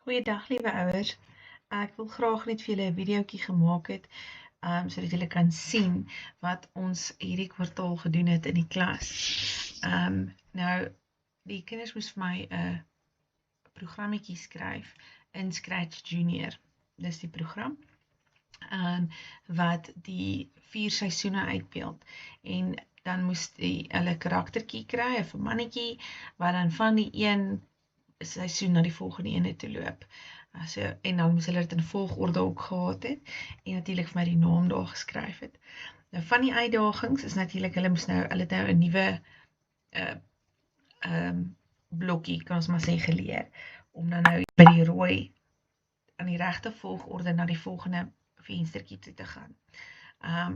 Goeiedag, liewe ouers. Ek wil graag net vir julle 'n videoetjie gemaak het, sodat julle kan sien wat ons hierdie kwartaal gedoen het in die klas. Nou, die kinders moes vir my 'n programmetjie skryf in Scratch Junior. Dis die program. Wat die 4 seisoene uitbeeld. En dan moes hulle karaktertjie kry, of 'n mannetjie, wat dan van die een seisoen na die volgende ene toe loop. En dan moes hulle dit in volgorde ook gehad het, en natuurlik vir my die naam daar geskryf het. Nou van die uitdagings is natuurlik, hulle het nou 'n nuwe blokkie, kan ons maar sê, geleer, om dan nou by die rooi aan die regte volgorde na die volgende venstertjie toe te gaan.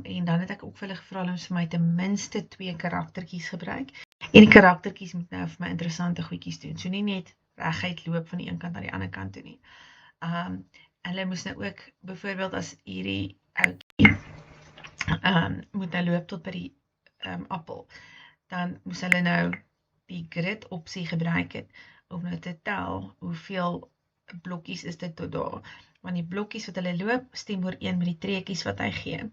En dan het ek ook vir hulle gevra om vir my ten minste 2 karaktertjies gebruik, en die karaktertjies moet nou vir my interessante goedjies doen, so nie net reguit loop van die een kant na die ander kant toe nie. Hulle moes nou ook, byvoorbeeld as hierdie ouetjie moet nou loop tot by die appel, dan moes hulle nou die grid opsie gebruik het, om nou te tel hoeveel blokkies is dit tot daar, want die blokkies wat hulle loop, stem ooreen met die treetjies wat hy gee.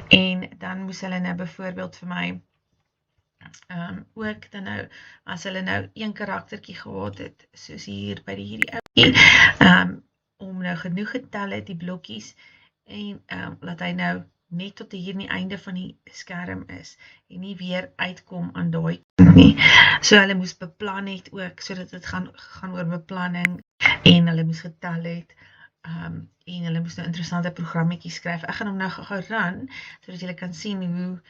En dan moes hulle nou byvoorbeeld vir my ook dan nou, as hulle nou een karaktertjie gehad het, soos hier by hierdie ouetjie, om nou genoeg getel het die blokkies, en laat hy nou net tot hier nie einde van die skerm is, en nie weer uitkom aan daai kant nie. So hulle moes beplan het ook, sodat dit gaan oor beplanning, en hulle moes getel het, en hulle moes nou interessante programmetjies skryf. Ek gaan hom nou gou run, sodat julle kan sien hoe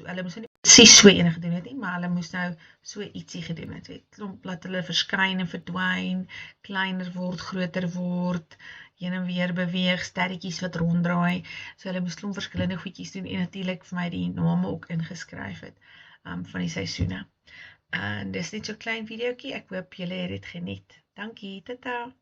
hulle moes nie presies so enige gedoen het nie, maar hulle moes nou so ietsie gedoen het. Laat hulle verskyn en verdwyn, kleiner word, groter word, heen en weer beweeg, sterretjies wat ronddraai. So hulle moes klomp verskillende goedjies doen, en natuurlik vir my die name ook ingeskryf het, van die seisoene. En dis net so 'n klein videoetjie, ek hoop julle het dit geniet. Dankie, tata!